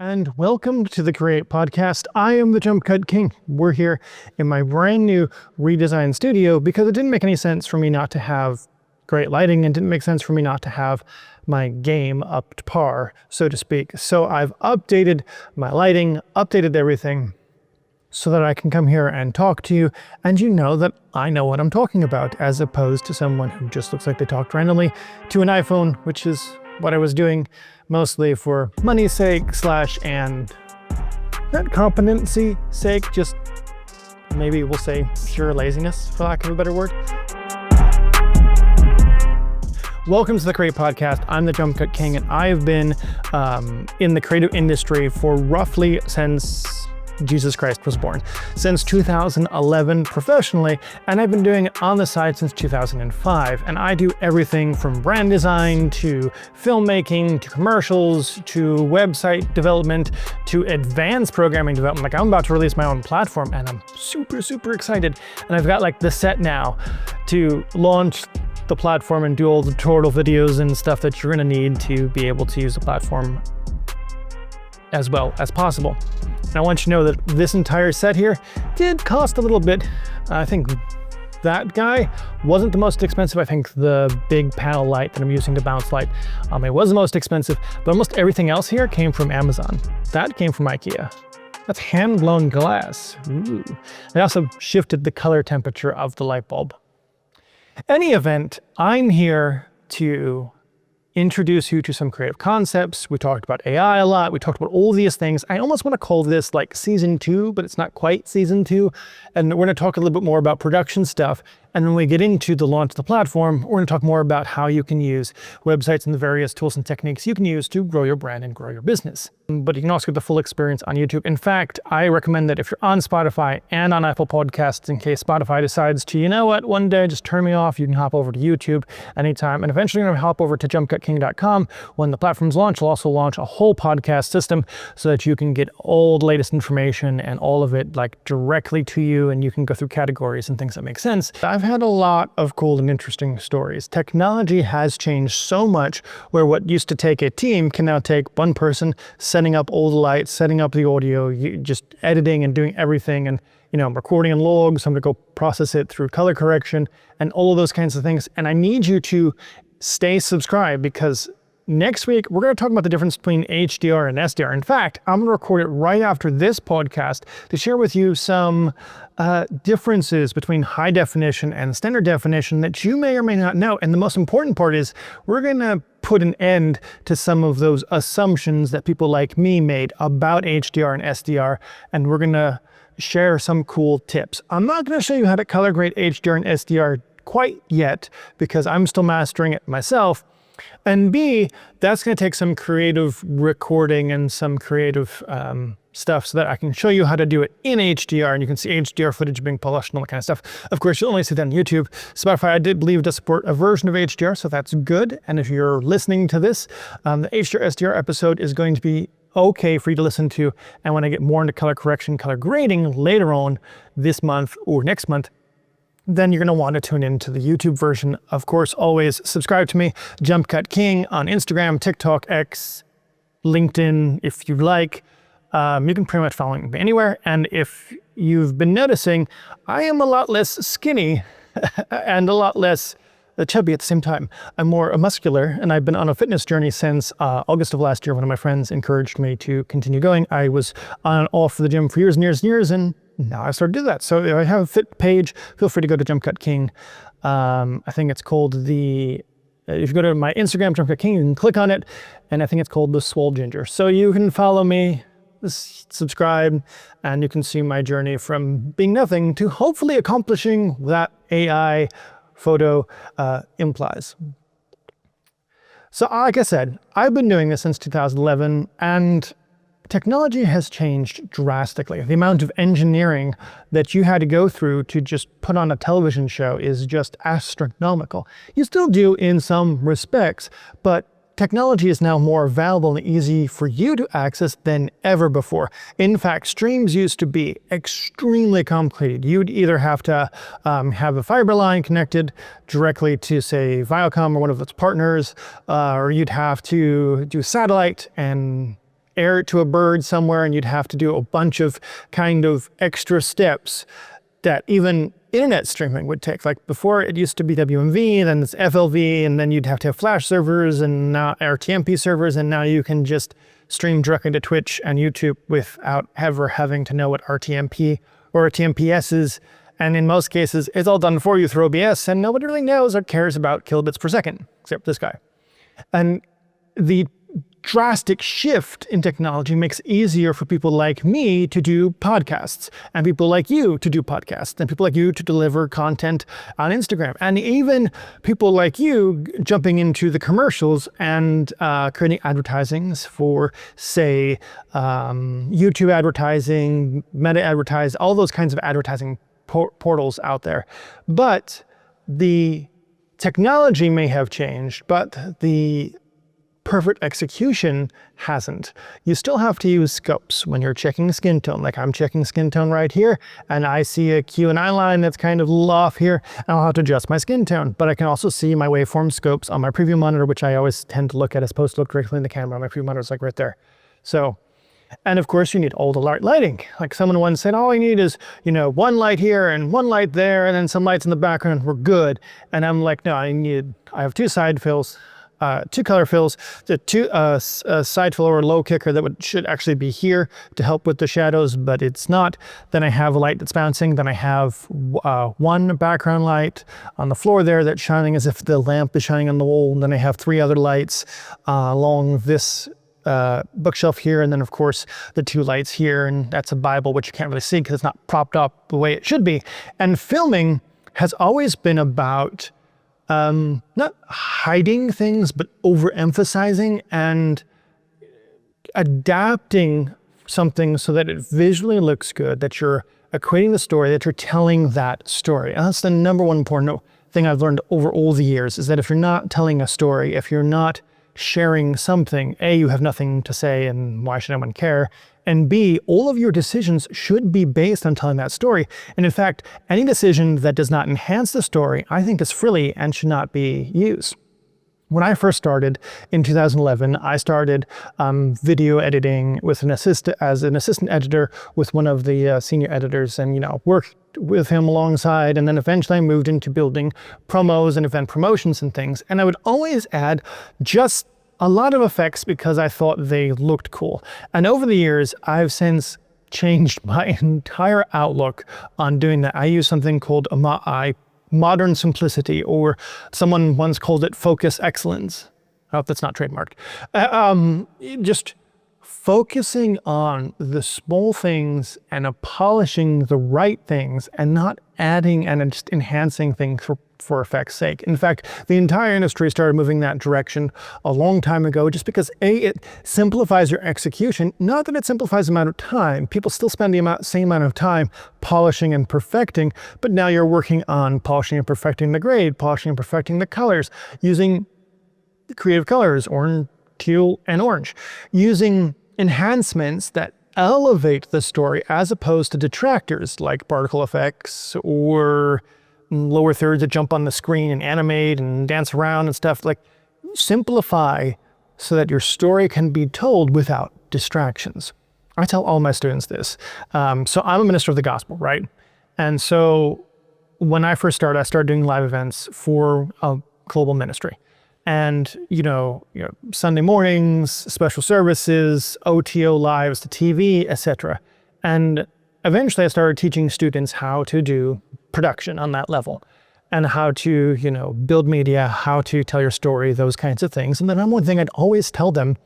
And welcome to the Create Podcast. I am the JumpCutKing. We're here in my brand new redesigned studio because it didn't make any sense for me not to have great lighting and didn't make sense for me not to have my game up to par, so to speak. So I've updated my lighting, updated everything so that I can come here and talk to you and you know that I know what I'm talking about, as opposed to someone who just looks like they talked randomly to an iPhone, which is what I was doing mostly for money's sake / and not competency sake, just maybe we'll say sheer laziness, for lack of a better word. Welcome to the Create Podcast. I'm the JumpCutKing, and I have been in the creative industry for roughly since Jesus Christ was born, since 2011 professionally, and I've been doing it on the side since 2005. And I do everything from brand design to filmmaking to commercials to website development to advanced programming development. Like, I'm about to release my own platform and I'm super excited. And I've got like the set now to launch the platform and do all the tutorial videos and stuff that you're gonna need to be able to use the platform as well as possible. And I want you to know that this entire set here did cost a little bit. I think that guy wasn't the most expensive. I think the big panel light that I'm using, the bounce light, it was the most expensive, but almost everything else here came from Amazon. That came from IKEA. That's hand-blown glass. Ooh. I also shifted the color temperature of the light bulb. Any event, I'm here to introduce you to some creative concepts. We talked about AI a lot. We talked about all these things. I almost want to call this like season 2, but it's not quite season 2. And we're going to talk a little bit more about production stuff. And when we get into the launch of the platform, we're going to talk more about how you can use websites and the various tools and techniques you can use to grow your brand and grow your business. But you can also get the full experience on YouTube. In fact, I recommend that if you're on Spotify and on Apple Podcasts, in case Spotify decides to, you know what, one day just turn me off, you can hop over to YouTube anytime. And eventually you're going to hop over to JumpCutKing.com. When the platform's launch, we'll also launch a whole podcast system so that you can get all the latest information and all of it like directly to you, and you can go through categories and things that make sense. I've had a lot of cool and interesting stories. Technology has changed so much where what used to take a team can now take one person setting up all the lights, setting up the audio, just editing and doing everything, and I'm recording in logs, so I'm gonna go process it through color correction and all of those kinds of things. And I need you to stay subscribed, because next week, we're going to talk about the difference between HDR and SDR. In fact, I'm going to record it right after this podcast to share with you some differences between high definition and standard definition that you may or may not know. And the most important part is we're going to put an end to some of those assumptions that people like me made about HDR and SDR, and we're going to share some cool tips. I'm not going to show you how to color grade HDR and SDR quite yet, because I'm still mastering it myself. And B, that's going to take some creative recording and some creative stuff so that I can show you how to do it in HDR, and you can see HDR footage being polished and all that kind of stuff. Of course, you'll only see that on YouTube. Spotify, I did believe, does support a version of HDR, so that's good. And if you're listening to this, the HDR SDR episode is going to be okay for you to listen to. And when I get more into color correction, color grading later on this month or next month, then you're going to want to tune into the YouTube version. Of course, always subscribe to me, JumpCutKing, on Instagram, TikTok, X, LinkedIn, if you like. You can pretty much follow me anywhere. And if you've been noticing, I am a lot less skinny and a lot less chubby at the same time. I'm more muscular, and I've been on a fitness journey since August of last year. One of my friends encouraged me to continue going. I was on and off the gym for years and years, and now I started to do that. So I have a fit page. Feel free to go to JumpCutKing. I think it's called if you go to my Instagram, JumpCutKing, you can click on it, and I think it's called the Swole Ginger. So you can follow me, subscribe, and you can see my journey from being nothing to hopefully accomplishing that AI photo implies. So like I said, I've been doing this since 2011, and technology has changed drastically. The amount of engineering that you had to go through to just put on a television show is just astronomical. You still do in some respects, but technology is now more available and easy for you to access than ever before. In fact, streams used to be extremely complicated. You'd either have to have a fiber line connected directly to, say, Viacom or one of its partners, or you'd have to do satellite and air it to a bird somewhere, and you'd have to do a bunch of kind of extra steps that even internet streaming would take. Like before, it used to be WMV, then it's FLV, and then you'd have to have flash servers and now RTMP servers, and now you can just stream directly to Twitch and YouTube without ever having to know what RTMP or RTMPS is. And in most cases, it's all done for you through OBS, and nobody really knows or cares about kilobits per second, except this guy. And the drastic shift in technology makes it easier for people like me to do podcasts, and people like you to do podcasts, and people like you to deliver content on Instagram, and even people like you jumping into the commercials and creating advertisings for, say, YouTube advertising, Meta advertising, all those kinds of advertising portals out there. But the technology may have changed, but the perfect execution hasn't. You still have to use scopes when you're checking skin tone. Like I'm checking skin tone right here, and I see a Q and I line that's kind of off here, and I'll have to adjust my skin tone. But I can also see my waveform scopes on my preview monitor, which I always tend to look at as opposed to look directly in the camera. My preview monitor is like right there. So, and of course you need all the lighting. Like someone once said, all you need is, one light here and one light there, and then some lights in the background, we're good. And I'm like, no, I have two side fills, two color fills, the two side fill or low kicker that should actually be here to help with the shadows, but it's not. Then I have a light that's bouncing. Then I have one background light on the floor there that's shining as if the lamp is shining on the wall. And then I have three other lights along this bookshelf here, and then of course the two lights here, and that's a Bible, which you can't really see because it's not propped up the way it should be. And filming has always been about not hiding things, but overemphasizing and adapting something so that it visually looks good, that you're equating the story, that you're telling that story. And that's the number one important thing I've learned over all the years, is that if you're not telling a story, if you're not sharing something, A, you have nothing to say, and why should anyone care? And B, all of your decisions should be based on telling that story. And in fact, any decision that does not enhance the story, I think is frilly and should not be used. When I first started in 2011, I started video editing with as an assistant editor with one of the senior editors, and worked with him alongside, and then eventually I moved into building promos and event promotions and things. And I would always add just a lot of effects because I thought they looked cool. And over the years, I've since changed my entire outlook on doing that. I use something called modern simplicity, or someone once called it focus excellence. I hope that's not trademarked. Just focusing on the small things and polishing the right things, and not adding and just enhancing things for effect's sake. In fact, the entire industry started moving that direction a long time ago, just because A, it simplifies your execution. Not that it simplifies the amount of time. People still spend the same amount of time polishing and perfecting, but now you're working on polishing and perfecting the grade, polishing and perfecting the colors, using creative colors, orange, teal, and orange, using enhancements that elevate the story as opposed to detractors like particle effects or lower thirds that jump on the screen and animate and dance around and stuff. Like, simplify so that your story can be told without distractions. I tell all my students this. So I'm a minister of the gospel, right? And so when I first started, I started doing live events for a global ministry. And, Sunday mornings, special services, OTO lives, the TV, etc. And eventually I started teaching students how to do production on that level, and how to, build media, how to tell your story, those kinds of things. And the number one thing I'd always tell them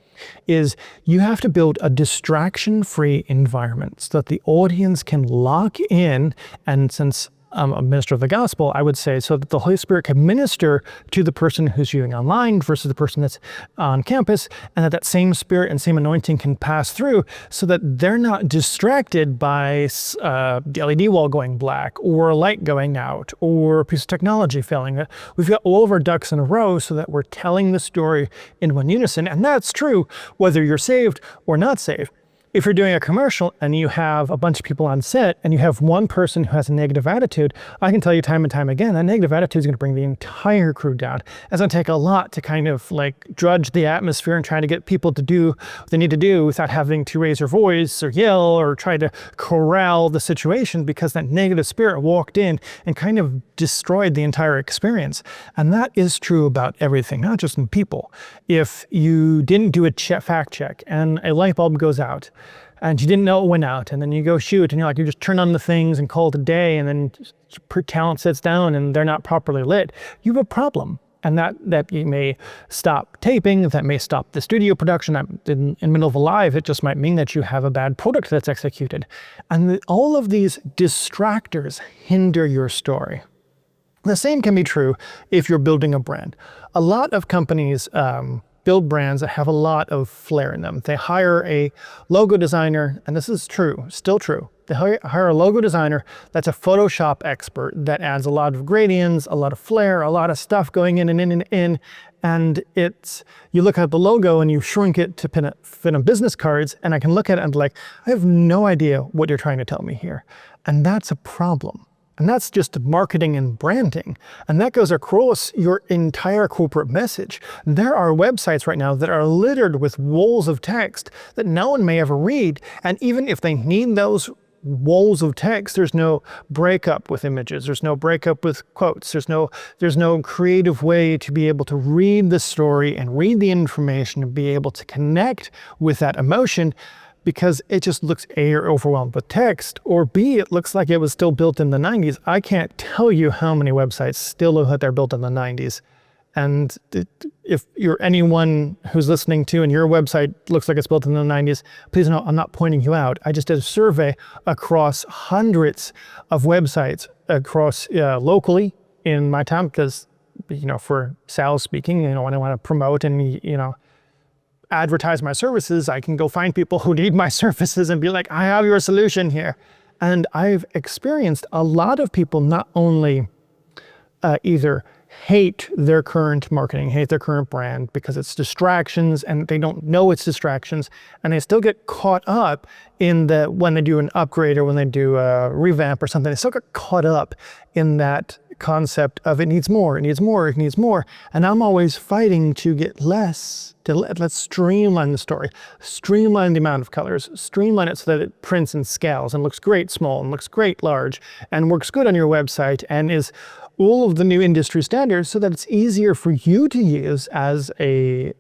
is you have to build a distraction-free environment so that the audience can lock in. And since I'm a minister of the gospel, I would say, so that the Holy Spirit can minister to the person who's viewing online versus the person that's on campus, and that same spirit and same anointing can pass through so that they're not distracted by the LED wall going black, or a light going out, or a piece of technology failing. We've got all of our ducks in a row so that we're telling the story in one unison. And that's true whether you're saved or not saved. If you're doing a commercial and you have a bunch of people on set and you have one person who has a negative attitude, I can tell you time and time again, that negative attitude is going to bring the entire crew down. It's going to take a lot to kind of like drudge the atmosphere and try to get people to do what they need to do without having to raise their voice or yell or try to corral the situation, because that negative spirit walked in and kind of destroyed the entire experience. And that is true about everything, not just in people. If you didn't do a fact check and a light bulb goes out and you didn't know it went out, and then you go shoot and you're like, you just turn on the things and call it a day, and then talent sits down and they're not properly lit, you have a problem. And that you may stop taping, that may stop the studio production. In the middle of a live, it just might mean that you have a bad product that's executed. And all of these distractors hinder your story. The same can be true if you're building a brand. A lot of companies build brands that have a lot of flair in them. They hire a logo designer, and this is true, still true. They hire a logo designer that's a Photoshop expert that adds a lot of gradients, a lot of flair, a lot of stuff going in and in and in. And you look at the logo and you shrink it to fit on business cards, and I can look at it and be like, I have no idea what you're trying to tell me here. And that's a problem. And that's just marketing and branding. And that goes across your entire corporate message. There are websites right now that are littered with walls of text that no one may ever read. And even if they need those walls of text, there's no breakup with images. There's no breakup with quotes. There's no creative way to be able to read the story and read the information and be able to connect with that emotion, because it just looks A, you're overwhelmed with text, or B, it looks like it was still built in the 90s. I can't tell you how many websites still look like they're built in the 90s. And if you're anyone who's listening to and your website looks like it's built in the 90s, please know I'm not pointing you out. I just did a survey across hundreds of websites across locally in my town, because, for sales speaking, when I want to promote and, advertise my services, I can go find people who need my services and be like, I have your solution here. And I've experienced a lot of people not only either hate their current marketing, hate their current brand because it's distractions and they don't know it's distractions, and they still get caught up in when they do an upgrade or when they do a revamp or something, they still get caught up in that concept of it needs more, it needs more, it needs more. And I'm always fighting to get less, let's streamline the story, streamline the amount of colors, streamline it so that it prints and scales and looks great small and looks great large and works good on your website and is all of the new industry standards, so that it's easier for you to use as a,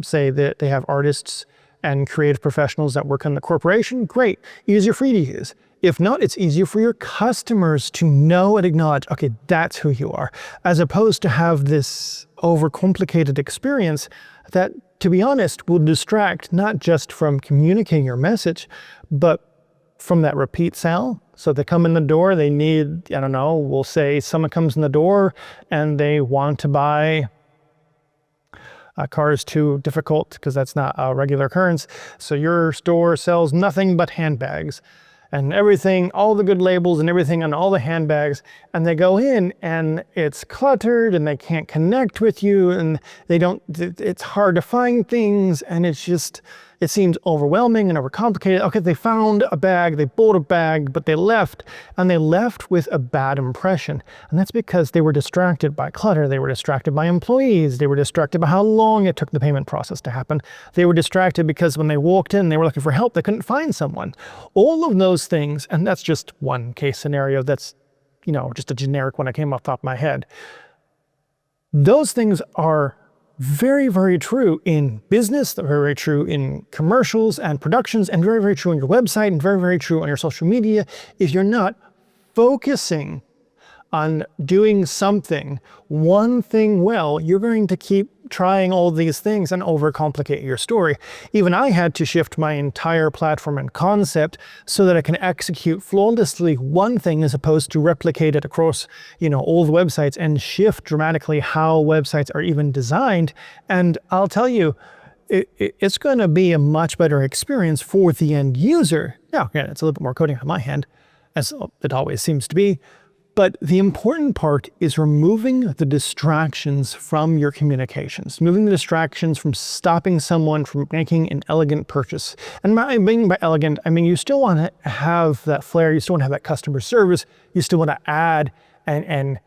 say that they have artists and creative professionals that work in the corporation, great, easier for you to use. If not, it's easier for your customers to know and acknowledge, okay, that's who you are, as opposed to have this overcomplicated experience that, to be honest, will distract not just from communicating your message, but from that repeat sale. So they come in the door, they need, I don't know, we'll say someone comes in the door and they want to buy a car is too difficult because that's not a regular occurrence. So your store sells nothing but handbags and everything, all the good labels and everything on all the handbags, and they go in and it's cluttered and they can't connect with you and it's hard to find things, and it seems overwhelming and overcomplicated. Okay, they found a bag, they bought a bag, but they left with a bad impression. And that's because they were distracted by clutter, they were distracted by employees, they were distracted by how long it took the payment process to happen. They were distracted because when they walked in, they were looking for help, they couldn't find someone. All of those things, and that's just one case scenario that's, just a generic one I came off the top of my head. Those things are very, very true in business, they're very, very true in commercials and productions, and very, very true on your website, and very, very true on your social media. If you're not focusing on doing one thing well, you're going to keep trying all these things and overcomplicate your story. Even I had to shift my entire platform and concept so that I can execute flawlessly one thing as opposed to replicate it across, all the websites, and shift dramatically how websites are even designed. And I'll tell you, it's going to be a much better experience for the end user. Now, again, it's a little bit more coding on my hand, as it always seems to be. But the important part is removing the distractions from your communications, moving the distractions from stopping someone from making an elegant purchase. And I mean by elegant, I mean you still want to have that flair, you still want to have that customer service, you still want to add and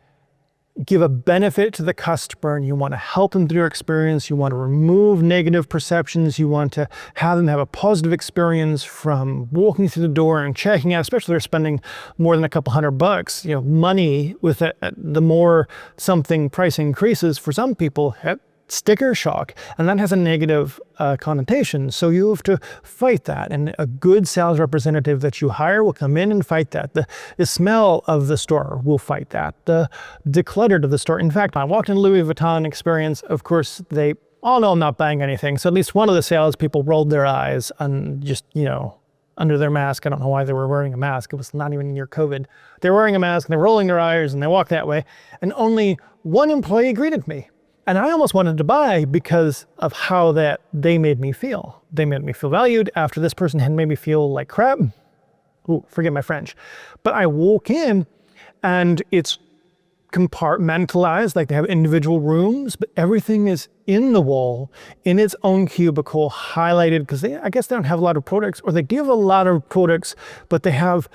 give a benefit to the customer, and you want to help them through their experience. You want to remove negative perceptions. You want to have them have a positive experience from walking through the door and checking out, especially if they're spending more than a couple $100. You know, money with it, the more something price increases for some people, sticker shock, and that has a negative connotation. So you have to fight that, and a good sales representative that you hire will come in and fight that. The smell of the store will fight that. The decluttered of the store. In fact, I walked in Louis Vuitton experience. Of course, they all know I'm not buying anything. So at least one of the salespeople rolled their eyes and just, you know, under their mask. I don't know why they were wearing a mask. It was not even near COVID. They were wearing a mask and they're rolling their eyes and they walked that way. And only one employee greeted me. And I almost wanted to buy because of how that they made me feel. They made me feel valued after this person had made me feel like crap. Ooh, forget my French. But I walk in and it's compartmentalized, like they have individual rooms, but everything is in the wall, in its own cubicle, highlighted, because I guess they don't have a lot of products, or they do have a lot of products, but they have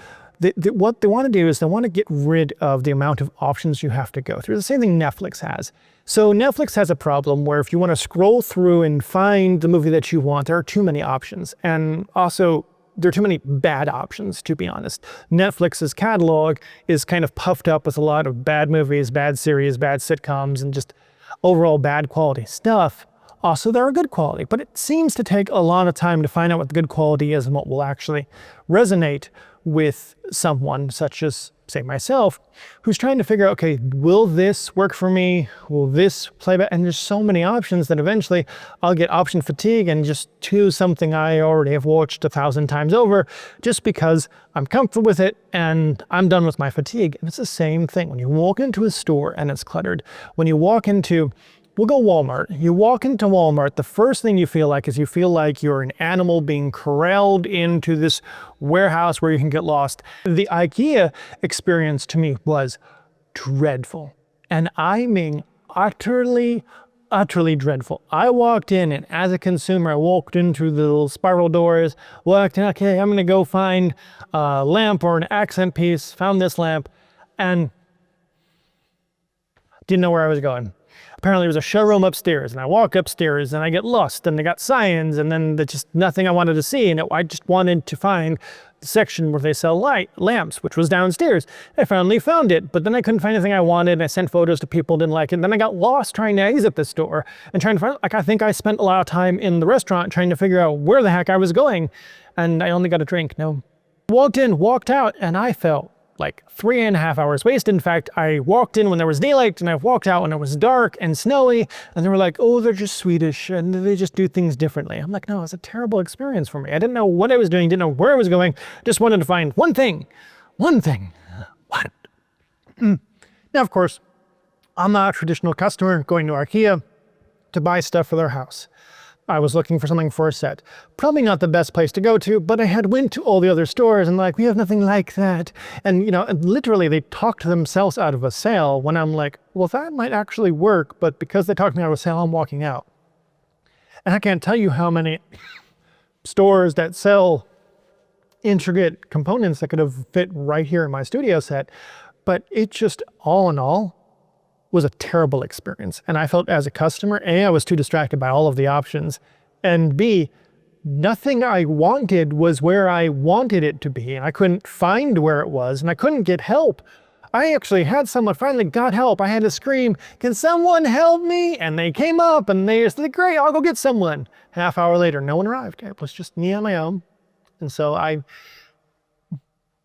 what they want to do is they want to get rid of the amount of options you have to go through. The same thing Netflix has. So Netflix has a problem where if you want to scroll through and find the movie that you want, there are too many options. And also, there are too many bad options, to be honest. Netflix's catalog is kind of puffed up with a lot of bad movies, bad series, bad sitcoms, and just overall bad quality stuff. Also, they're good quality, but it seems to take a lot of time to find out what the good quality is and what will actually resonate with someone such as, say, myself, who's trying to figure out, okay, will this work for me? Will this play back? And there's so many options that eventually I'll get option fatigue and just choose something I already have watched 1,000 times over just because I'm comfortable with it and I'm done with my fatigue. And it's the same thing when you walk into a store and it's cluttered. When you walk into We'll go Walmart. You walk into Walmart, the first thing you feel like is you feel like you're an animal being corralled into this warehouse where you can get lost. The IKEA experience to me was dreadful. And I mean utterly dreadful. I walked in, and as a consumer, I walked in through the little spiral doors, walked in, okay, I'm gonna go find a lamp or an accent piece, found this lamp, and didn't know where I was going. Apparently there was a showroom upstairs, and I walk upstairs and I get lost, and they got signs, and then there's just nothing I wanted to see, and I just wanted to find the section where they sell lamps, which was downstairs. I finally found it, but then I couldn't find anything I wanted, and I sent photos to people, didn't like it, and then I got lost trying to exit the store and trying to find, like, I think I spent a lot of time in the restaurant trying to figure out where the heck I was going, and I only got a drink. No. Walked in, walked out, and I felt like 3.5 hours wasted. In fact, I walked in when there was daylight and I walked out when it was dark and snowy, and they were like, oh, they're just Swedish and they just do things differently. I'm like, no, it's a terrible experience for me. I didn't know what I was doing, didn't know where I was going, just wanted to find one thing. What? Now, of course, I'm not a traditional customer going to IKEA to buy stuff for their house. I was looking for something for a set. Probably not the best place to go to, but I had went to all the other stores and like, we have nothing like that. And, you know, literally they talked themselves out of a sale when I'm like, well, that might actually work, but because they talked me out of a sale, I'm walking out. And I can't tell you how many stores that sell intricate components that could have fit right here in my studio set, but it just, all in all, was a terrible experience. And I felt as a customer, A, I was too distracted by all of the options, and B, nothing I wanted was where I wanted it to be, and I couldn't find where it was, and I couldn't get help. I actually had someone finally got help. I had to scream, can someone help me? And they came up and they said, great, I'll go get someone. Half hour later, no one arrived. It was just me on my own. And so I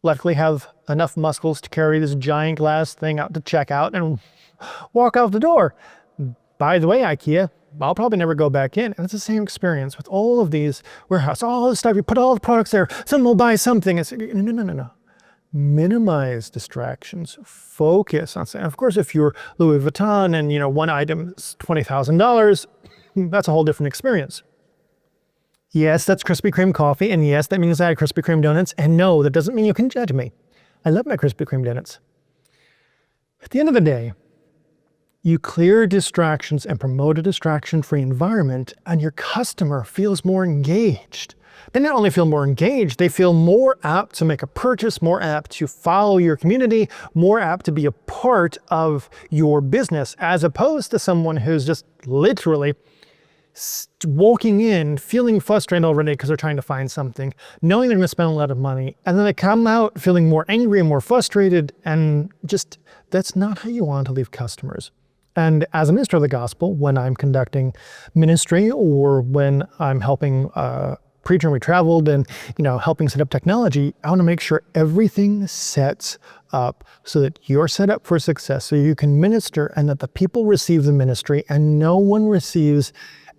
luckily have enough muscles to carry this giant glass thing out to check out and walk out the door. By the way, IKEA, I'll probably never go back in. And it's the same experience with all of these warehouses, all this stuff. You put all the products there, someone will buy something. It's, no. Minimize distractions. Focus on something. Of course, if you're Louis Vuitton and, you know, one item is $20,000, that's a whole different experience. Yes, that's Krispy Kreme coffee. And yes, that means I had Krispy Kreme donuts. And no, that doesn't mean you can judge me. I love my Krispy Kreme donuts. At the end of the day, you clear distractions and promote a distraction-free environment, and your customer feels more engaged. They not only feel more engaged, they feel more apt to make a purchase, more apt to follow your community, more apt to be a part of your business, as opposed to someone who's just literally walking in, feeling frustrated already because they're trying to find something, knowing they're going to spend a lot of money, and then they come out feeling more angry and more frustrated, and just, that's not how you want to leave customers. And as a minister of the gospel, when I'm conducting ministry or when I'm helping preacher and we traveled and, helping set up technology, I want to make sure everything sets up so that you're set up for success, so you can minister and that the people receive the ministry and no one receives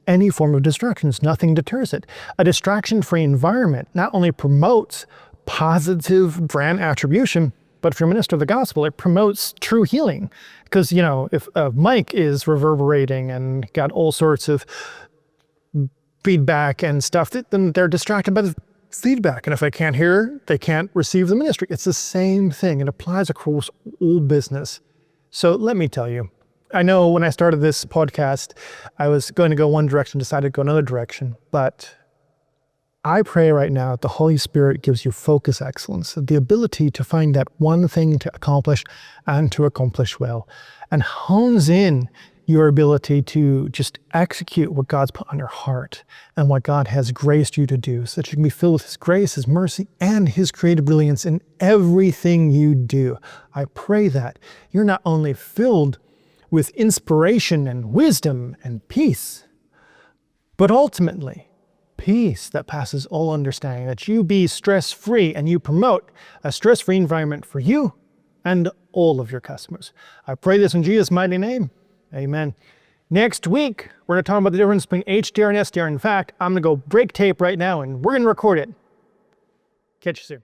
any form of distractions. Nothing deters it. A distraction-free environment not only promotes positive brand attribution, but if you're a minister of the gospel, it promotes true healing. Because, if a mic is reverberating and got all sorts of feedback and stuff, then they're distracted by the feedback. And if they can't hear, they can't receive the ministry. It's the same thing. It applies across all business. So let me tell you, I know when I started this podcast, I was going to go one direction, decided to go another direction, but I pray right now that the Holy Spirit gives you focus excellence, the ability to find that one thing to accomplish and to accomplish well, and hones in your ability to just execute what God's put on your heart and what God has graced you to do, so that you can be filled with His grace, His mercy, and His creative brilliance in everything you do. I pray that you're not only filled with inspiration and wisdom and peace, but ultimately peace that passes all understanding, that you be stress-free and you promote a stress-free environment for you and all of your customers. I pray this in Jesus' mighty name. Amen. Next week, we're going to talk about the difference between HDR and SDR. In fact, I'm going to go break tape right now and we're going to record it. Catch you soon.